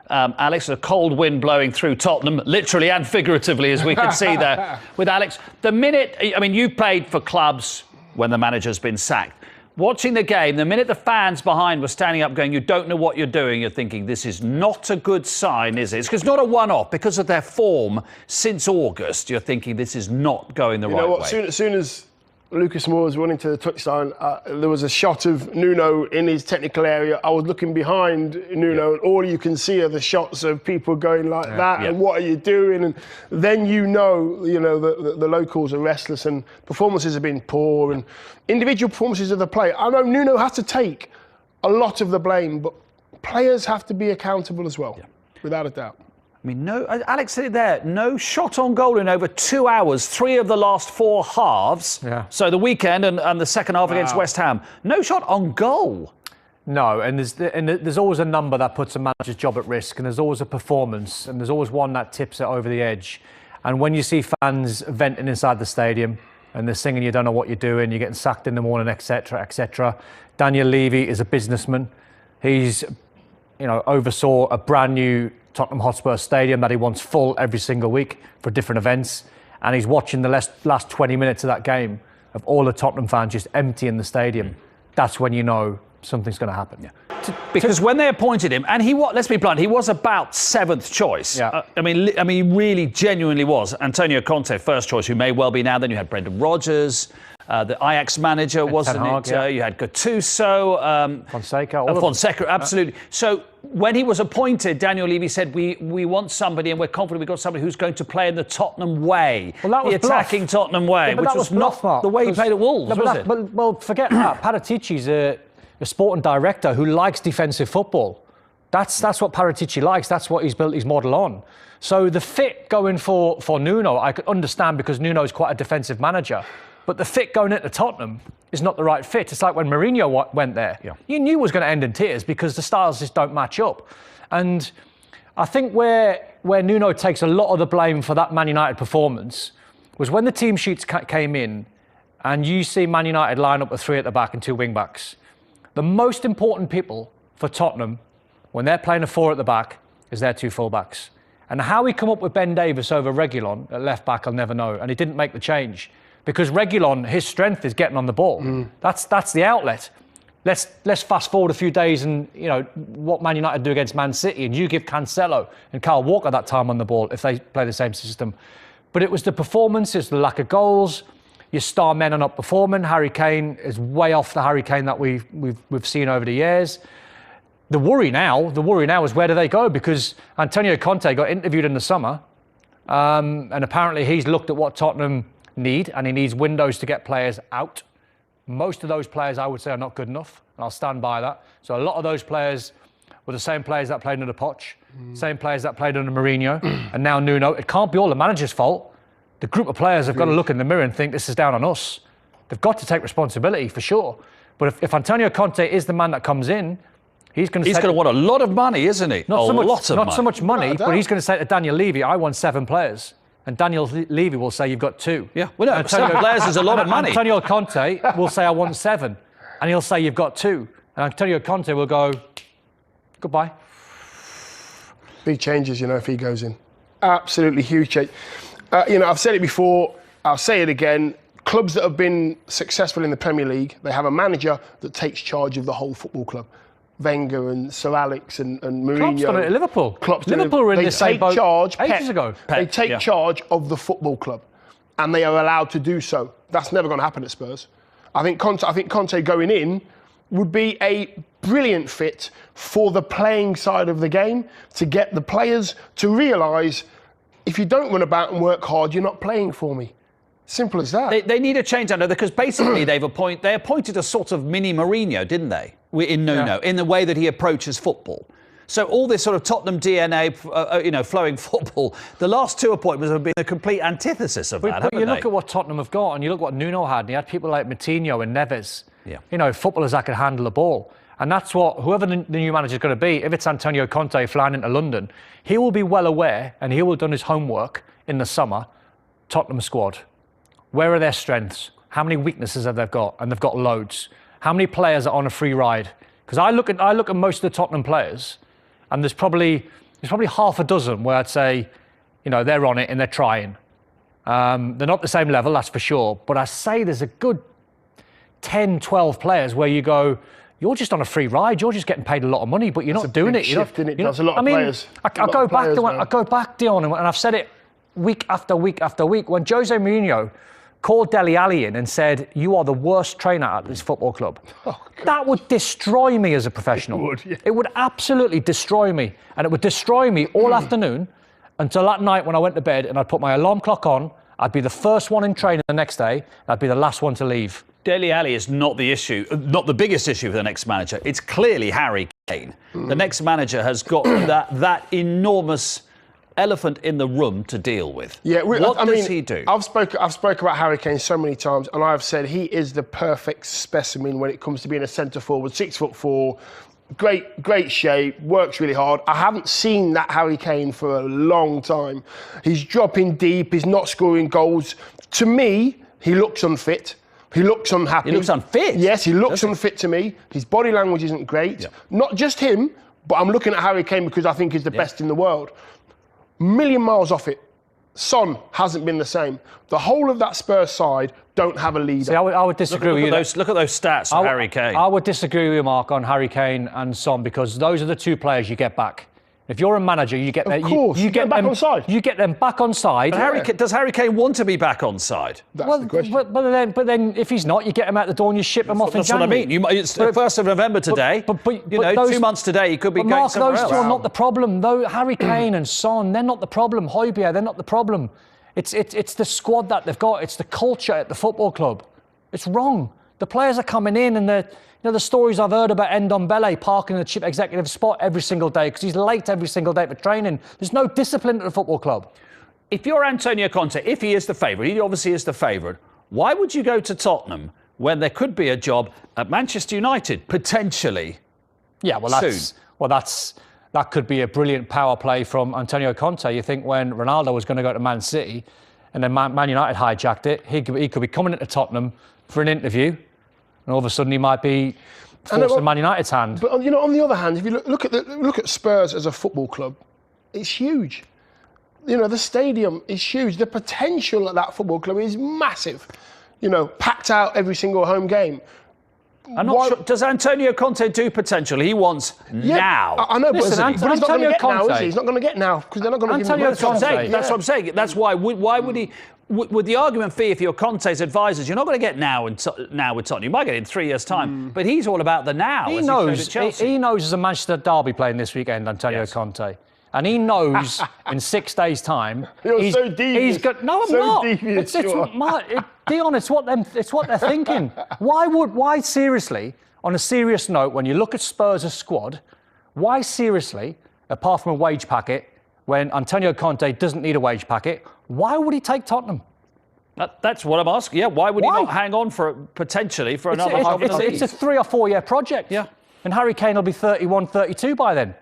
Alex, a cold wind blowing through Tottenham, literally and figuratively, as we can see there with Alex. The minute, I mean, you've played for clubs when the manager's been sacked. Watching the game, the minute the fans behind were standing up going, you don't know what you're doing, you're thinking, this is not a good sign, is it? It's not a one-off. Because of their form since August, you're thinking this is not going the right way. You know what, as soon as Lucas Moore was running to the touchline, there was a shot of Nuno in his technical area. I was looking behind Nuno, and all you can see are the shots of people going like that, and what are you doing? And then you know the locals are restless, and performances have been poor, and individual performances of the player. I know Nuno has to take a lot of the blame, but players have to be accountable as well, without a doubt. I mean, Alex said it there, no shot on goal in over 2 hours, 3 of the last 4 halves. Yeah. So the weekend and the second half against West Ham. No shot on goal. No, and there's always a number that puts a manager's job at risk, and there's always a performance, and there's always one that tips it over the edge. And when you see fans venting inside the stadium, and they're singing, you don't know what you're doing, you're getting sacked in the morning, etc., etc. Daniel Levy is a businessman. He's, oversaw a brand new Tottenham Hotspur Stadium that he wants full every single week for different events, and he's watching the last 20 minutes of that game of all the Tottenham fans just emptying the stadium. That's when you know something's going to happen. Yeah. Because when they appointed him, and let's be blunt, he was about 7th choice. Yeah. I mean, he really genuinely was. Antonio Conte, first choice, who may well be now. Then you had Brendan Rodgers, the Ajax manager, wasn't it? You had Gattuso, Fonseca, absolutely. Yeah. So when he was appointed, Daniel Levy said, we want somebody, and we're confident we've got somebody who's going to play in the Tottenham way, the attacking Tottenham way, which was not the way he played at Wolves, was it? Well, forget that. Paratici's a sporting director who likes defensive football. That's what Paratici likes. That's what he's built his model on. So the fit going for Nuno, I could understand, because Nuno is quite a defensive manager. But the fit going into Tottenham is not the right fit. It's like when Mourinho went there. Yeah. You knew it was going to end in tears because the styles just don't match up. And I think where Nuno takes a lot of the blame for that Man United performance was when the team sheets came in and you see Man United line up with 3 at the back and 2 wing-backs. The most important people for Tottenham, when they're playing a 4 at the back, is their 2 full-backs. And how he come up with Ben Davies over Reguilon at left-back, I'll never know. And he didn't make the change. Because Reguilon, his strength is getting on the ball. That's the outlet. Let's fast forward a few days and, what Man United do against Man City, and you give Cancelo and Kyle Walker that time on the ball if they play the same system. But it was the performance, it's the lack of goals. Your star men are not performing. Harry Kane is way off the Harry Kane that we've seen over the years. The worry now is where do they go? Because Antonio Conte got interviewed in the summer, and apparently he's looked at what Tottenham need, and he needs windows to get players out. Most of those players, I would say, are not good enough, and I'll stand by that. So a lot of those players were the same players that played under Poch, same players that played under Mourinho, and now Nuno. It can't be all the manager's fault. The group of players have got to look in the mirror and think this is down on us. They've got to take responsibility for sure. But if Antonio Conte is the man that comes in, he's going to want a lot of money, isn't he? Not so much money, but he's going to say to Daniel Levy, I want 7 players. And Daniel Levy will say, you've got 2. Yeah, well, no, 7 players is a lot of money. Antonio Conte will say, I want 7. And he'll say, you've got 2. And Antonio Conte will go, goodbye. Big changes, if he goes in. Absolutely huge change. I've said it before, I'll say it again. Clubs that have been successful in the Premier League, they have a manager that takes charge of the whole football club. Wenger and Sir Alex and Mourinho. Klopp's done it at Liverpool. Liverpool were in the same boat ages ago. They take charge of the football club, and they are allowed to do so. That's never going to happen at Spurs. I think Conte going in would be a brilliant fit for the playing side of the game, to get the players to realise, if you don't run about and work hard, you're not playing for me. Simple as that. They need a change, I know, because basically they appointed a sort of mini Mourinho, didn't they? In Nuno, in the way that he approaches football. So all this sort of Tottenham DNA, flowing football, the last 2 appointments have been a complete antithesis of that, But you look at what Tottenham have got, and you look what Nuno had, and he had people like Moutinho and Neves. Yeah. Footballers that can handle the ball. And that's what, whoever the new manager is going to be, if it's Antonio Conte flying into London, he will be well aware, and he will have done his homework in the summer, Tottenham squad. Where are their strengths? How many weaknesses have they got? And they've got loads. How many players are on a free ride? Because I look at most of the Tottenham players, and there's probably there's probably half a dozen where I'd say, you know, they're on it and they're trying. They're not the same level, that's for sure. But I say there's a good 10, 12 players where you go, you're just on a free ride. You're just getting paid a lot of money, but you're not doing it. There's a lot of players. I go back, Dion, and I've said it week after week after week. When Jose Mourinho called Dele Alli in and said, "You are the worst trainer at this football club," that would destroy me as a professional. It would, yeah. It would absolutely destroy me, and it would destroy me all afternoon until that night when I went to bed and I'd put my alarm clock on. I'd be the first one in training the next day. I'd be the last one to leave. Dele Alli is not the issue, not the biggest issue for the next manager. It's clearly Harry Kane. The next manager has got that enormous elephant in the room to deal with. Yeah, what does he do? I've spoke about Harry Kane so many times, and I've said he is the perfect specimen when it comes to being a centre forward, 6'4", great shape, works really hard. I haven't seen that Harry Kane for a long time. He's dropping deep, he's not scoring goals. To me, he looks unfit. He looks unhappy. He looks unfit? Yes, he looks unfit to me. His body language isn't great. Yeah. Not just him, but I'm looking at Harry Kane because I think he's the best in the world. Million miles off it. Son hasn't been the same. The whole of that Spurs side don't have a leader. See, I would disagree with you. Look at those stats for Harry Kane. I would disagree with you, Mark, on Harry Kane and Son, because those are the two players you get back. If you're a manager, you get of course, you get them back on side. You get them back on side. But does Harry Kane want to be back on side? That's the question. But then if he's not, you get him out the door and you ship him off in January. That's what I mean. It's 1st of November today. But 2 months today, he could be going somewhere else. Those two are not the problem. Though Harry Kane and Son, they're not the problem. Højbjerg, they're not the problem. It's the squad that they've got. It's the culture at the football club. It's wrong. The players are coming in and they're... You know, the stories I've heard about Ndombele parking in the chief executive spot every single day because he's late every single day for training. There's no discipline at the football club. If you're Antonio Conte, if he is the favourite, he obviously is the favourite, why would you go to Tottenham when there could be a job at Manchester United, potentially? Yeah, that could be a brilliant power play from Antonio Conte. You think when Ronaldo was going to go to Man City and then Man United hijacked it, he could be coming into Tottenham for an interview. And all of a sudden, he might be forced in Man United's hand. But you know, on the other hand, if you look at Spurs as a football club, it's huge. You know, the stadium is huge. The potential at that football club is massive. You know, packed out every single home game. I'm not sure. Does Antonio Conte do potential? He wants now. I know, Listen, but he's not going to get now, is he? He's not going to get now because they're not going to give him That's what I'm saying. That's why would he... Would the argument be if you're Conte's advisors, you're not going to get now with Tottenham. You might get it in 3 years' time. But he's all about the now. He knows there's a Manchester derby playing this weekend, Antonio Conte. And he knows in 6 days' time... You're so devious. No, I'm not. Dion, it's what they're thinking. Why seriously, on a serious note, when you look at Spurs' squad, why seriously, apart from a wage packet, when Antonio Conte doesn't need a wage packet, why would he take Tottenham? That's what I'm asking. Yeah, why would he not hang on potentially for another half of the season? It's a 3 or 4 year project. Yeah. And Harry Kane will be 31, 32 by then.